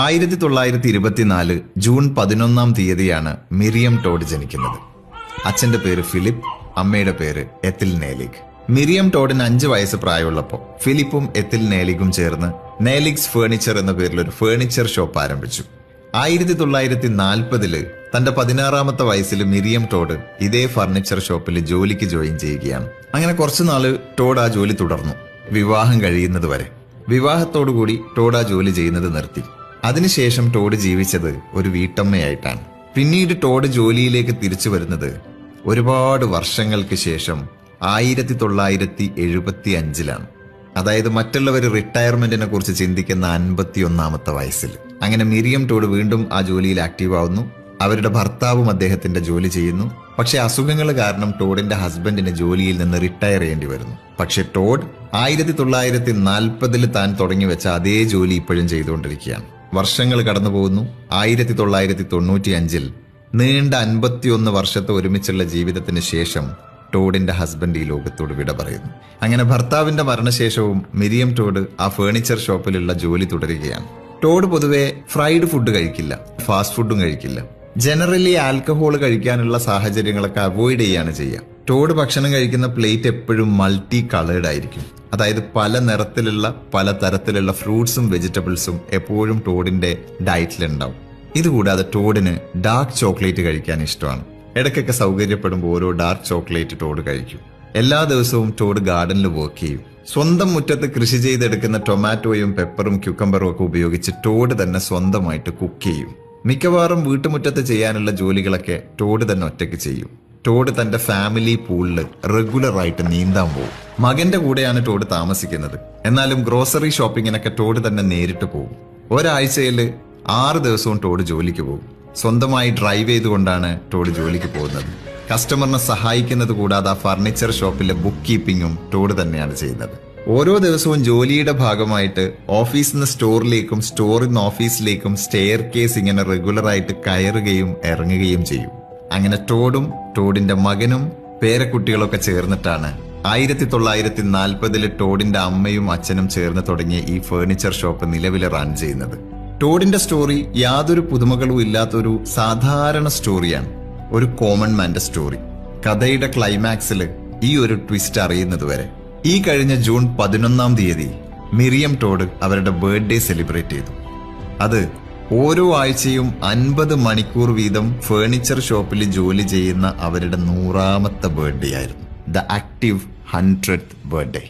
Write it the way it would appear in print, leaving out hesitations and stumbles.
1924 June 11 തീയതിയാണ് മിരിയം Todd ജനിക്കുന്നത്. അച്ഛന്റെ പേര് ഫിലിപ്പ്, അമ്മയുടെ പേര് എത്തിൽ നേലിഗ്. മിരിയം ടോഡിന് 5 വയസ്സ് പ്രായമുള്ളപ്പോൾ ഫിലിപ്പും എത്തിൽ നേലിഗും ചേർന്ന് നേലിഗ്സ് ഫേർണിച്ചർ എന്ന പേരിൽ ഒരു ഫേർണിച്ചർ ഷോപ്പ് ആരംഭിച്ചു. 1940 തന്റെ 16ാമത്തെ വയസ്സിൽ മിരിയം ടോഡ് ഇതേ ഫർണിച്ചർ ഷോപ്പിൽ ജോലിക്ക് ജോയിൻ ചെയ്യുകയാണ്. അങ്ങനെ കുറച്ചുനാള് ടോഡ് ആ ജോലി തുടർന്നു, വിവാഹം കഴിയുന്നത് വരെ. വിവാഹത്തോടുകൂടി ടോഡ് ആ ജോലി ചെയ്യുന്നത് നിർത്തി. അതിനുശേഷം ടോഡ് ജീവിച്ചത് ഒരു വീട്ടമ്മയായിട്ടാണ്. പിന്നീട് ടോഡ് ജോലിയിലേക്ക് തിരിച്ചു വരുന്നത് ഒരുപാട് വർഷങ്ങൾക്ക് ശേഷം 1975 അതായത് മറ്റുള്ളവർ റിട്ടയർമെന്റിനെ കുറിച്ച് ചിന്തിക്കുന്ന 51ാമത്തെ വയസ്സിൽ. അങ്ങനെ മിരിയം ടോഡ് വീണ്ടും ആ ജോലിയിൽ ആക്റ്റീവ് ആവുന്നു. അവരുടെ ഭർത്താവും അദ്ദേഹത്തിന്റെ ജോലി ചെയ്യുന്നു. പക്ഷെ അസുഖങ്ങൾ കാരണം ടോഡിന്റെ ഹസ്ബൻഡിന് ജോലിയിൽ നിന്ന് റിട്ടയർ ചെയ്യേണ്ടി വരുന്നു. പക്ഷെ ടോഡ് 1940 താൻ തുടങ്ങി വെച്ച അതേ ജോലി ഇപ്പോഴും ചെയ്തുകൊണ്ടിരിക്കുകയാണ്. വർഷങ്ങൾ കടന്നു പോകുന്നു. 1995 നീണ്ട 51 വർഷത്തെ ഒരുമിച്ചുള്ള ജീവിതത്തിന് ശേഷം ടോഡിന്റെ ഹസ്ബൻഡ് ഈ ലോകത്തോട് വിട പറയുന്നു. അങ്ങനെ ഭർത്താവിന്റെ മരണശേഷവും മിരിയം ടോഡ് ആ ഫേർണിച്ചർ ഷോപ്പിലുള്ള ജോലി തുടരുകയാണ്. ടോഡ് പൊതുവെ ഫ്രൈഡ് ഫുഡ് കഴിക്കില്ല, ഫാസ്റ്റ് ഫുഡും കഴിക്കില്ല. ജനറലി ആൽക്കഹോൾ കഴിക്കാനുള്ള സാഹചര്യങ്ങളൊക്കെ അവോയ്ഡ് ചെയ്യാണ് ചെയ്യുക. ടോഡ് ഭക്ഷണം കഴിക്കുന്ന പ്ലേറ്റ് എപ്പോഴും മൾട്ടി കളേർഡ് ആയിരിക്കും. അതായത് പല നിറത്തിലുള്ള പല തരത്തിലുള്ള ഫ്രൂട്ട്സും വെജിറ്റബിൾസും എപ്പോഴും ടോഡിന്റെ ഡയറ്റിലുണ്ടാവും. ഇതുകൂടാതെ ടോഡിന് ഡാർക്ക് ചോക്ലേറ്റ് കഴിക്കാൻ ഇഷ്ടമാണ്. ഇടയ്ക്കൊക്കെ സൗകര്യപ്പെടുമ്പോൾ ഓരോ ഡാർക്ക് ചോക്ലേറ്റ് ടോഡ് കഴിക്കും. എല്ലാ ദിവസവും ടോഡ് ഗാർഡനിൽ വർക്ക് ചെയ്യും. സ്വന്തം മുറ്റത്ത് കൃഷി ചെയ്തെടുക്കുന്ന ടൊമാറ്റോയും പെപ്പറും ക്യുക്കമ്പറും ഒക്കെ ഉപയോഗിച്ച് ടോഡ് തന്നെ സ്വന്തമായിട്ട് കുക്ക് ചെയ്യും. മിക്കവാറും വീട്ടുമുറ്റത്ത് ചെയ്യാനുള്ള ജോലികളൊക്കെ ടോഡ് തന്നെ ഒറ്റയ്ക്ക് ചെയ്യും. ടോഡ് തന്റെ ഫാമിലി പൂളിൽ റെഗുലറായിട്ട് നീന്താൻ പോകും. മകന്റെ കൂടെയാണ് ടോഡ് താമസിക്കുന്നത്. എന്നാലും ഗ്രോസറി ഷോപ്പിങ്ങിനൊക്കെ ടോഡ് തന്നെ നേരിട്ട് പോകും. ഒരാഴ്ചയിൽ 6 ദിവസവും ടോഡ് ജോലിക്ക് പോകും. സ്വന്തമായി ഡ്രൈവ് ചെയ്തുകൊണ്ടാണ് ടോഡ് ജോലിക്ക് പോകുന്നത്. കസ്റ്റമറിനെ സഹായിക്കുന്നത് കൂടാതെ ആ ഫർണിച്ചർ ഷോപ്പിലെ ബുക്ക് കീപ്പിങ്ങും ടോഡ് തന്നെയാണ് ചെയ്യുന്നത്. ഓരോ ദിവസവും ജോലിയുടെ ഭാഗമായിട്ട് ഓഫീസിൽ നിന്ന് സ്റ്റോറിലേക്കും സ്റ്റോറിൽ നിന്ന് ഓഫീസിലേക്കും സ്റ്റെയർ കേസ് ഇങ്ങനെ റെഗുലറായിട്ട് കയറുകയും ഇറങ്ങുകയും ചെയ്യും. അങ്ങനെ ടോഡും ടോഡിന്റെ മകനും പേരക്കുട്ടികളൊക്കെ ചേർന്നിട്ടാണ് 1940 ടോഡിന്റെ അമ്മയും അച്ഛനും ചേർന്ന് തുടങ്ങിയ ഈ ഫേർണിച്ചർ ഷോപ്പ് നിലവിൽ റൺ ചെയ്യുന്നത്. ടോഡിന്റെ സ്റ്റോറി യാതൊരു പുതുമകളും ഇല്ലാത്തൊരു സാധാരണ സ്റ്റോറിയാണ്, ഒരു കോമൺ മാന്റെ സ്റ്റോറി. കഥയുടെ ക്ലൈമാക്സിൽ ഈ ഒരു ട്വിസ്റ്റ് അറിയുന്നത് വരെ. ഈ കഴിഞ്ഞ ജൂൺ 11 തീയതി മിരിയം ടോഡ് അവരുടെ ബർത്ത്ഡേ സെലിബ്രേറ്റ് ചെയ്തു. അത് ഓരോ ആഴ്ചയും 50 മണിക്കൂർ വീതം ഫേർണിച്ചർ ഷോപ്പിൽ ജോലി ചെയ്യുന്ന അവരുടെ 100ാമത്തെ ബർത്ത്ഡേ ആയിരുന്നു. The active 100th birthday.